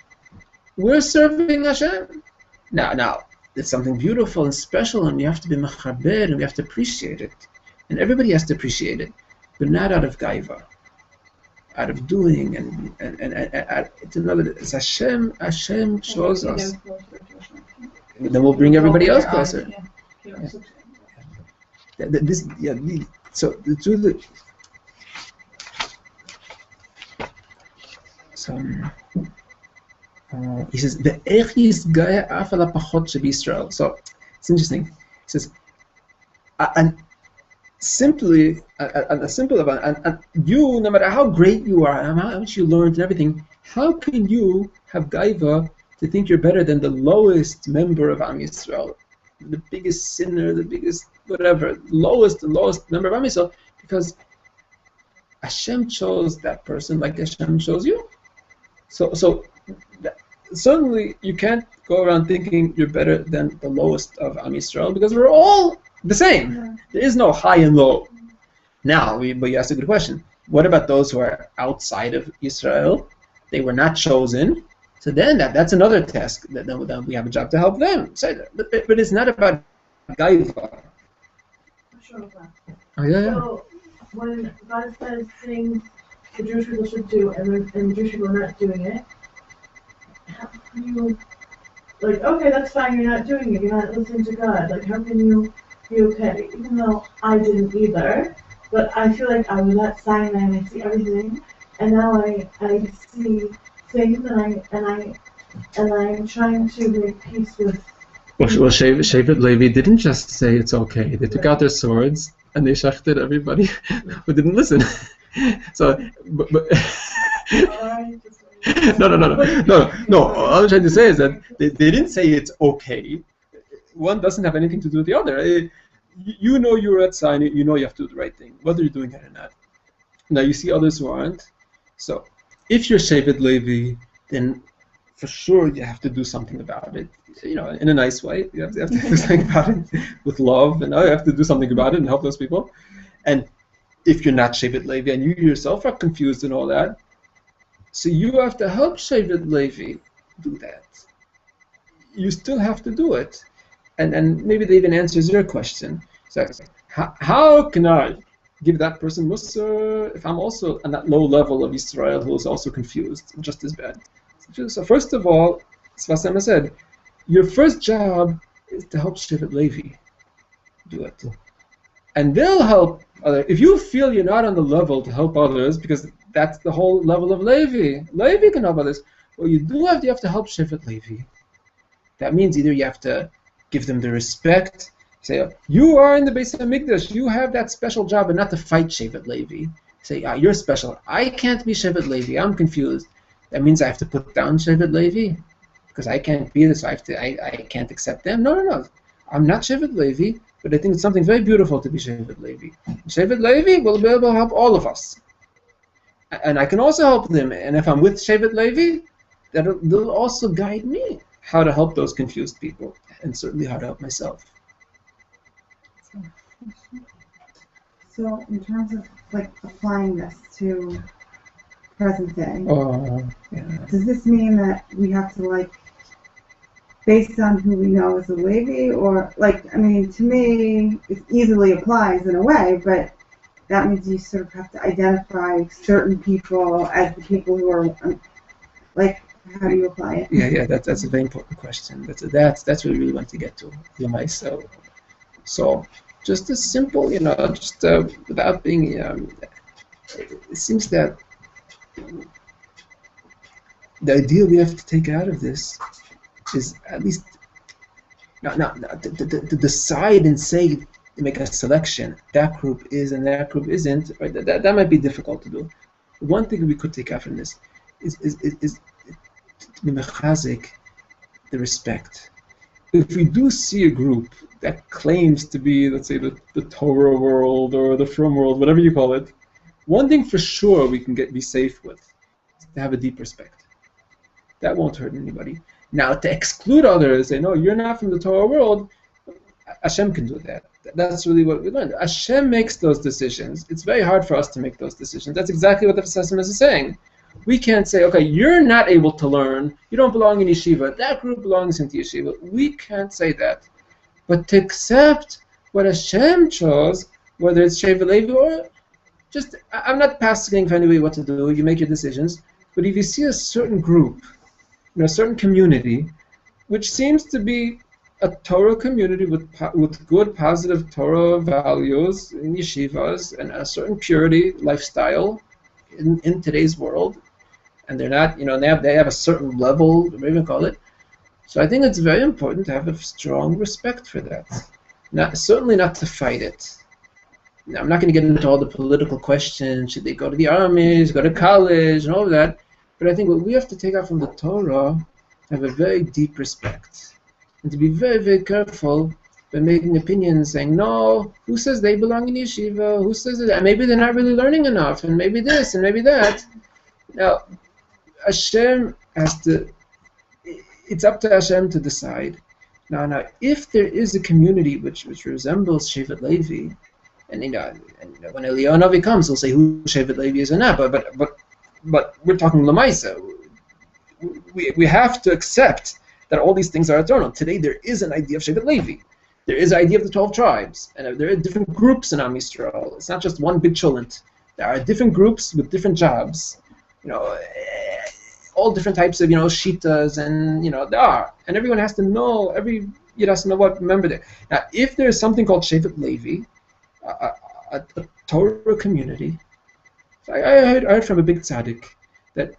We're serving Hashem. Now, it's something beautiful and special, and we have to be mechaber, and we have to appreciate it. And everybody has to appreciate it, but not out of gaiva, out of doing, and it's another. It's Hashem shows us. Then we'll bring everybody else closer. So the truth. He says the is gaya afala pachot sheb'Yisrael. So it's interesting. He says, and simply, you, no matter how great you are, and how much you learned and everything, how can you have gaiva to think you're better than the lowest member of Am Yisrael, the biggest sinner, the biggest whatever, the lowest member of Am Yisrael, because Hashem chose that person like Hashem chose you. So certainly you can't go around thinking you're better than the lowest of Am Yisrael, because we're all the same. There is no high and low. Now, but you asked a good question. What about those who are outside of Israel? They were not chosen. So then that's another task. Then we have a job to help them. But it's not about gaiva. Sure. Oh, yeah. So when God says things the Jewish people should do and the Jewish people are not doing it, how can you, like, okay, that's fine, you're not doing it, you're not listening to God. Like, how can you be okay? Even though I didn't either, but I feel like I was at Sinai and I see everything, and now I see things and I'm trying to make peace with. Well, Shevet Levi didn't just say it's okay. They took out their swords and they shechted everybody who didn't listen. So, but no. All I'm trying to say is that they didn't say it's okay. One doesn't have anything to do with the other. You know you're at Sinai, you know you have to do the right thing, whether you're doing it or not. Now you see others who aren't. So, if you're Shevet Levi, then for sure you have to do something about it. You know, in a nice way. You have to do something about it with love, and you have to do something about it and help those people. And if you're not Shevet Levi and you yourself are confused and all that, so you have to help Shevet Levi do that. You still have to do it. And maybe that even answers your question. So how can I give that person Musar if I'm also on that low level of Israel who is also confused, just as bad? So first of all, Sfas Emes said, your first job is to help Shevet Levi do it. And they'll help others. If you feel you're not on the level to help others, because that's the whole level of Levi. Levi can help others. Well, you have to help Shevet Levi. That means either you have to give them the respect, say, you are in the Beis HaMikdash, you have that special job, and not to fight Shevet Levi. Say, you're special. I can't be Shevet Levi. I'm confused. That means I have to put down Shevet Levi because I can't be this. I can't accept them. No. I'm not Shevet Levi, but I think it's something very beautiful to be Shevet Levi. Shevet Levi will be able to help all of us, and I can also help them. And if I'm with Shevet Levi, they'll also guide me how to help those confused people, and certainly how to help myself. So, in terms of like applying this to present day, does this mean that we have to like, based on who we know as a Levi, or like, I mean, to me, it easily applies in a way, but that means you sort of have to identify certain people as the people who are like. How do you apply it? Yeah, that's a very important question. That's what we really want to get to. So, just as simple, just without being. It seems that the idea we have to take out of this is at least to decide and say, to make a selection. That group is and that group isn't. Right? That might be difficult to do. One thing we could take out from this is to be mechazik the respect. If we do see a group that claims to be, let's say, the Torah world or the Frum world, whatever you call it, one thing for sure we can be safe with is to have a deep respect. That won't hurt anybody. Now, to exclude others, say, no, you're not from the Torah world, Hashem can do that. That's really what we learned. Hashem makes those decisions. It's very hard for us to make those decisions. That's exactly what the Sfas Emes is saying. We can't say, okay, you're not able to learn, you don't belong in yeshiva, that group belongs into yeshiva. We can't say that. But to accept what Hashem chose, whether it's Shevet Levi or just, I'm not asking for anybody what to do, you make your decisions, but if you see a certain group, a certain community, which seems to be a Torah community with good, positive Torah values in yeshivas and a certain purity lifestyle in today's world, and they're not, they have a certain level, whatever you call it. So I think it's very important to have a strong respect for that. Certainly not to fight it. Now, I'm not going to get into all the political questions. Should they go to the armies, go to college, and all of that? But I think what we have to take out from the Torah, have a very deep respect, and to be very, very careful by making opinions, saying, no, who says they belong in yeshiva? Who says that? Maybe they're not really learning enough, and maybe this, and maybe that. Now, Hashem has to, it's up to Hashem to decide. Now, if there is a community which resembles Shevet Levi, and when Eliyahu Navi comes, he'll say who Shevet Levi is or not. But we're talking Lamaisa. We have to accept that all these things are eternal. Today there is an idea of Shevet Levi. There is an idea of the 12 tribes, and there are different groups in Am Yisrael. It's not just one big cholent. There are different groups with different jobs. All different types of shitas, and there are, and everyone has to know. Every Yid has to know what. Remember that. Now, if there is something called Shevet Levi, a Torah community, so I heard from a big tzaddik that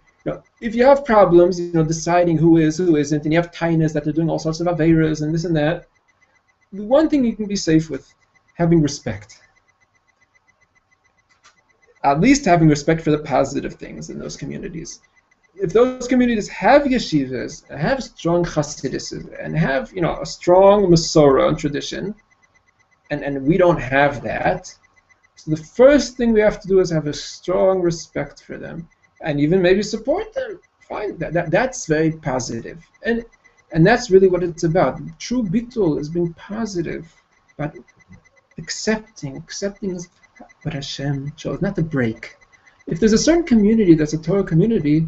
if you have problems, deciding who is, who isn't, and you have tainas that are doing all sorts of aveiras and this and that, the one thing you can be safe with, having respect. At least having respect for the positive things in those communities. If those communities have yeshivas, and have strong chasidus, and have a strong Masorah and tradition, and we don't have that, so the first thing we have to do is have a strong respect for them, and even maybe support them. Fine, that's very positive, and that's really what it's about. True bitul is being positive, but accepting is what Hashem chose, not to break. If there's a certain community that's a Torah community,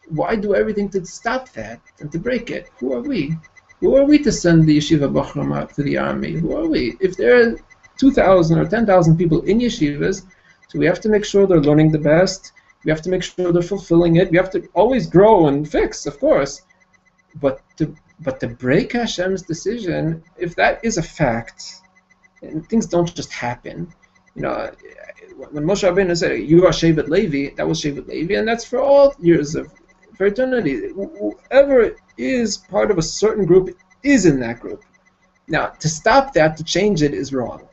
why do everything to stop that and to break it? Who are we? Who are we to send the yeshiva bachram out to the army? Who are we? If there are 2,000 or 10,000 people in yeshivas, so we have to make sure they're learning the best. We have to make sure they're fulfilling it. We have to always grow and fix, of course. But to break Hashem's decision, if that is a fact, and things don't just happen. When Moshe Rabbeinu said, "You are Shevet Levi," that was Shevet Levi, and that's for all years for eternity. Whoever is part of a certain group is in that group. Now, to stop that, to change it, is wrong.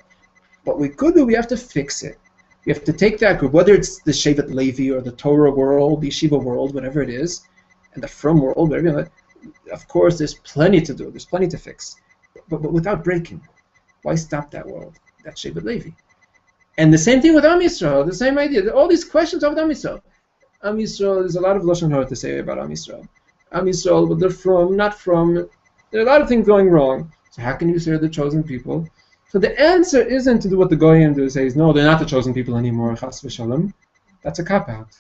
What we could do, we have to fix it. We have to take that group, whether it's the Shevet Levi or the Torah world, the Yeshiva world, whatever it is, and the Frum world, whatever. Of course, there's plenty to do. There's plenty to fix, but without breaking. Why stop that world? That's Shevet Levi. And the same thing with Am Yisrael, the same idea. All these questions of Am Yisrael. Am Yisrael, there's a lot of Lashon Hara to say about Am Yisrael. Am Yisrael, what they're from, not from. There are a lot of things going wrong. So how can you say they're the chosen people? So the answer isn't to do what the Goyim do, says, no, they're not the chosen people anymore, chas v'shalom. That's a cop-out.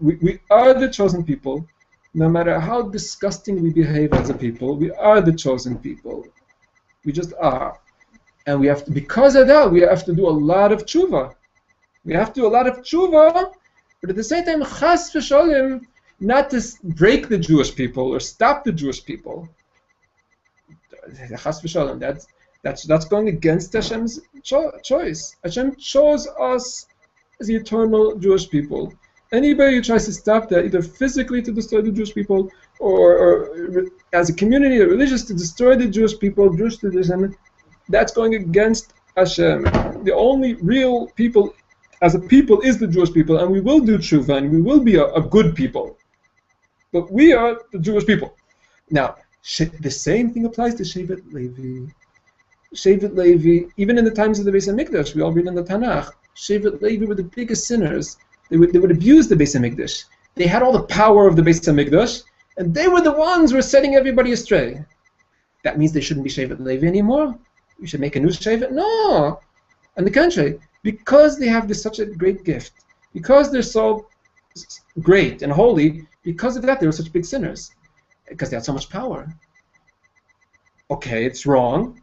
We are the chosen people. No matter how disgusting we behave as a people, we are the chosen people. We just are. And we have to, because of that, we have to do a lot of tshuva. We have to do a lot of tshuva, but at the same time, chas v'shalom, not to break the Jewish people or stop the Jewish people. Chas v'shalom, that's going against Hashem's choice. Hashem chose us as the eternal Jewish people. Anybody who tries to stop that, either physically to destroy the Jewish people, or as a community or religious to destroy the Jewish people, Jewish tradition, that's going against Hashem. The only real people as a people is the Jewish people, and we will do tshuva, and we will be a good people. But we are the Jewish people. Now, the same thing applies to Shevet Levi. Shevet Levi, even in the times of the Beis HaMikdash, we all read in the Tanakh, Shevet Levi were the biggest sinners. They would abuse the Beis HaMikdash. They had all the power of the Beis HaMikdash, and they were the ones who were setting everybody astray. That means they shouldn't be Shevet Levi anymore? We should make a new Shevet? No! On the contrary, because they have such a great gift, because they're so great and holy, because of that they were such big sinners, because they had so much power. Okay, it's wrong.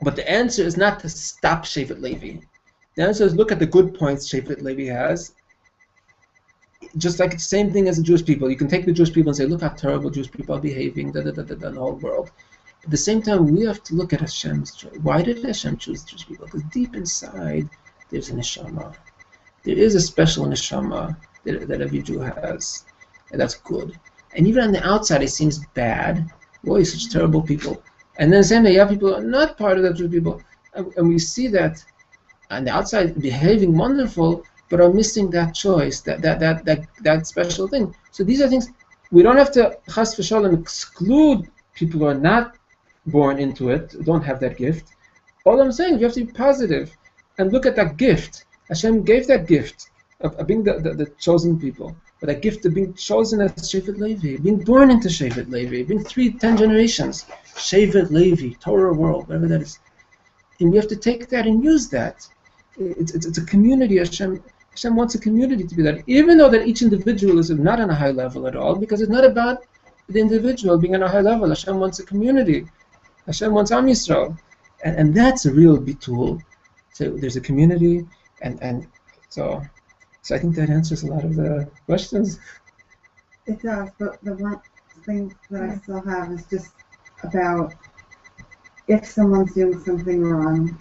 But the answer is not to stop Shevet Levi. The answer is look at the good points Shevet Levi has. Just like the same thing as the Jewish people. You can take the Jewish people and say, look how terrible Jewish people are behaving, in the whole world. At the same time, we have to look at Hashem's choice. Why did Hashem choose Jewish people? Because deep inside, there's a neshama. There is a special neshama that every Jew has. And that's good. And even on the outside, it seems bad. Boy, such terrible people. And then the same way, you have people who are not part of the Jewish people. And we see that on the outside behaving wonderful, but are missing that choice, that special thing. So these are things we don't have to chas v'shalom exclude people who are not born into it, don't have that gift. All I'm saying is you have to be positive and look at that gift. Hashem gave that gift of being the chosen people. or that gift of being chosen as Shevet Levi, being born into Shevet Levi, being 10 generations, Shevet Levi, Torah world, whatever that is. And we have to take that and use that. It's a community. Hashem wants a community to be that, even though that each individual is not on a high level at all, because it's not about the individual being on a high level. Hashem wants a community. Hashem wants Am Yisrael. And that's a real tool. So there's a community, and so I think that answers a lot of the questions. It does, but the one thing that I still have is just about if someone's doing something wrong,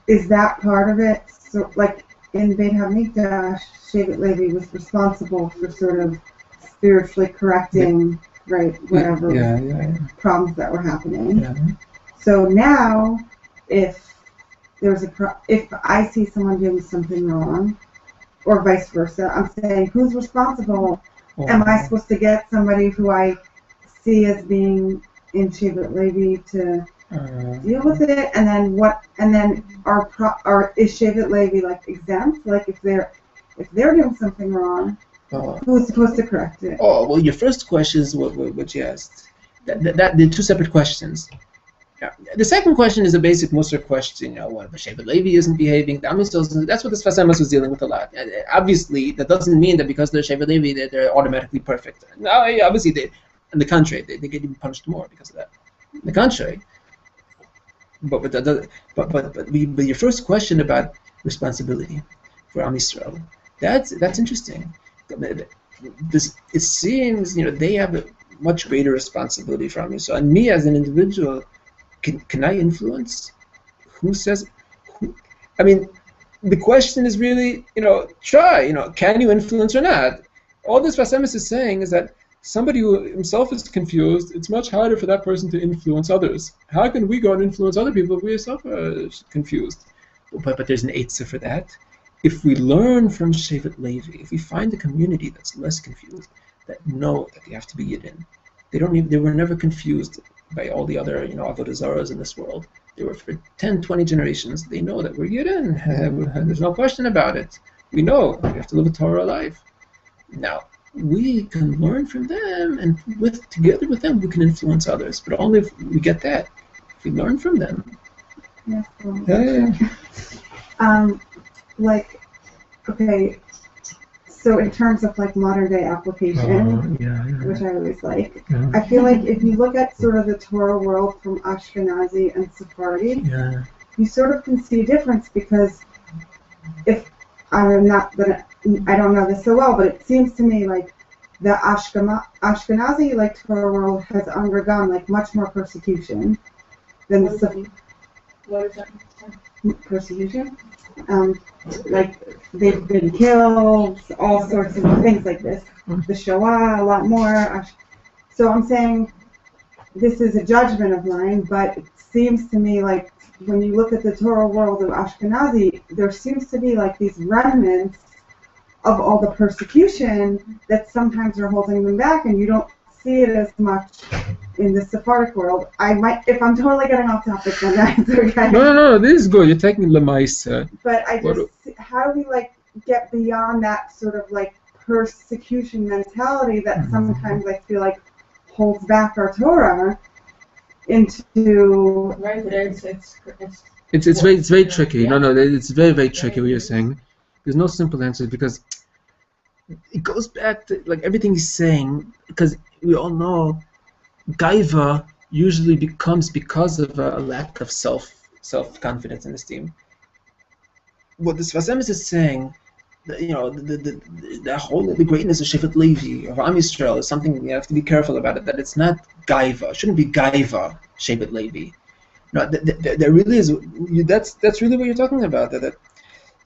is that part of it? So, like in Beit HaMikdash, Shevet Levi was responsible for sort of spiritually correcting, right, whatever problems that were happening. Yeah. So now, if if I see someone doing something wrong, or vice versa, I'm saying, who's responsible? Am I supposed to get somebody who I see as being in Shevet Levi to deal with it? And then what? And then is Shevet Levi like exempt? Like if they're doing something wrong, who's supposed to correct it? Oh well, your first question is what you asked. That the two separate questions. The second question is a basic Musar question. What if Shevet Levi isn't behaving? That's what the Sfas Emes was dealing with a lot. Obviously, that doesn't mean that because they're Shevet Levi they're automatically perfect. No, obviously, in the contrary, they get even punished more because of that. In the contrary. But your first question about responsibility for Am Yisrael, that's interesting. It seems they have a much greater responsibility for Am Yisrael, and me as an individual. Can I influence? Who says? I mean, the question is really, try. Can you influence or not? All this Sfas Emes is saying is that somebody who himself is confused, it's much harder for that person to influence others. How can we go and influence other people if we ourselves are confused? But there's an eitzah for that. If we learn from Shevet Levi, if we find a community that's less confused, that know that they have to be Yidden, they were never confused by all the other, Avodah Zaras in this world. They were for 10, 20 generations. They know that we're Yidden. There's no question about it. We know we have to live a Torah life. Now, we can learn from them, and together with them, we can influence others. But only if we get that. If we learn from them. Yes. Okay. So in terms of like modern day application, which I always like, I feel like if you look at sort of the Torah world from Ashkenazi and Sephardi, you sort of can see a difference because if I don't know this so well, but it seems to me like the Ashkenazi like Torah world has undergone like much more persecution than the Sephardi. What is that? Persecution? Like they've been killed, all sorts of things like this. The Shoah, a lot more. So I'm saying this is a judgment of mine, but it seems to me like when you look at the Torah world of Ashkenazi, there seems to be like these remnants of all the persecution that sometimes are holding them back, and you don't see it as much in the Sephardic world. I might, if I'm totally getting off topic, then that's okay. No, this is good. You're taking Lamaisa. But how do we like get beyond that sort of like persecution mentality that sometimes I feel like holds back our Torah into right? But it's very tricky. No, it's very, very tricky what you're saying. There's no simple answer because it goes back to like everything he's saying, because we all know gaiva usually becomes because of a lack of self-confidence and esteem. What the Sfas Emes is saying, the greatness of Shevet Levi, of Am Yisrael, is something you have to be careful about it. That it's not gaiva. It shouldn't be gaiva Shevet Levi. No, there really is. That's really what you're talking about. That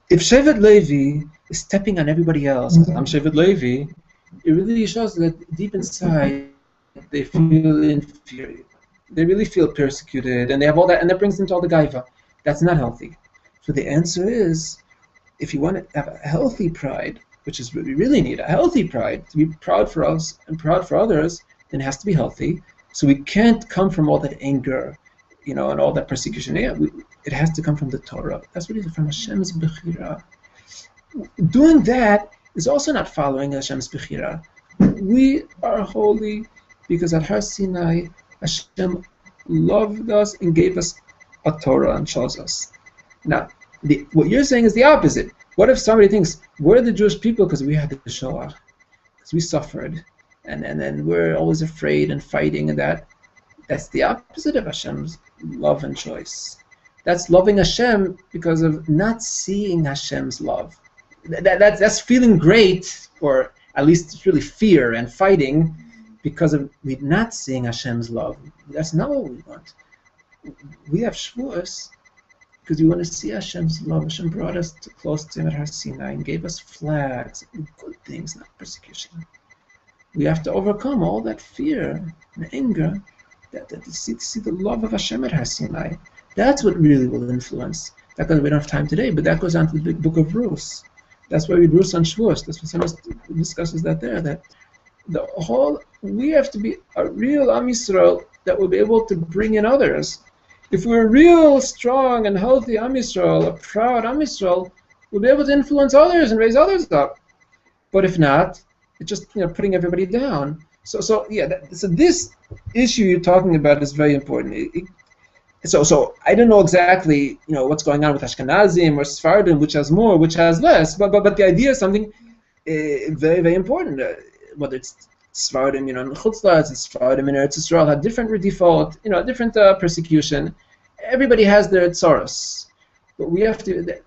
if Shevet Levi is stepping on everybody else, I'm Shevet Levi, it really shows that deep inside they feel inferior. They really feel persecuted, and they have all that, and that brings them to all the gaiva. That's not healthy. So the answer is, if you want to have a healthy pride, which is what we really need, a healthy pride, to be proud for us and proud for others, then it has to be healthy. So we can't come from all that anger, and all that persecution. It has to come from the Torah. That's what it is, from Hashem's Bechira. Doing that is also not following Hashem's Bechira. We are holy because at Har Sinai, Hashem loved us and gave us a Torah and chose us. Now, what you're saying is the opposite. What if somebody thinks, we're the Jewish people because we had the Shoah, because we suffered, and we're always afraid and fighting and that? That's the opposite of Hashem's love and choice. That's loving Hashem because of not seeing Hashem's love. That's feeling great, or at least it's really fear and fighting because of we not seeing Hashem's love. That's not what we want. We have Shavuos because we want to see Hashem's love. Hashem brought us close to Him at Har Sinai and gave us flags, good things, not persecution. We have to overcome all that fear and anger to see the love of Hashem at Har Sinai. That's what really will influence. We don't have time today, but that goes on to the big book of Ruth. That's why we read Ruth on Shavuos. That's what someone discusses that there. That we have to be a real Am Yisrael that will be able to bring in others. If we're a real strong and healthy Am Yisrael, a proud Am Yisrael, we'll be able to influence others and raise others up. But if not, it's just putting everybody down. So this issue you're talking about is very important. So I don't know exactly what's going on with Ashkenazim or Sephardim, which has more, which has less. But the idea is something very, very important. Whether it's Sephardim, in Chutz La'aretz, it's Sephardim in Eretz Yisrael had different default, different persecution. Everybody has their tzoros, but we have to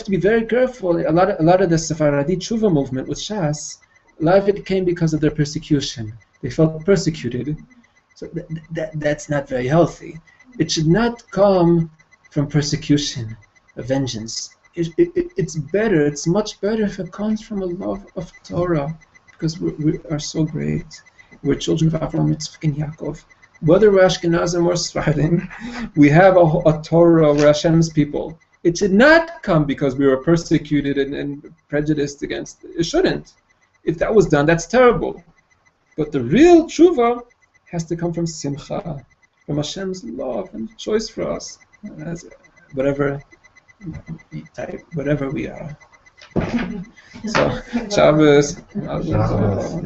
be very careful. A lot of the Sephardi Tshuva movement with Shas, a lot of it came because of their persecution. They felt persecuted, so that's not very healthy. It should not come from persecution, a vengeance. It's better. It's much better if it comes from a love of Torah, because we are so great. We're children of Avraham, Yitzchak, and Yaakov. Whether we're Ashkenazim or Sephardim, we have a Torah. We're Hashem's people. It should not come because we were persecuted and prejudiced against. It shouldn't. If that was done, that's terrible. But the real tshuva has to come from simcha, from Hashem's love and choice for us, as whatever we are. So, Shabbos. Shabbos.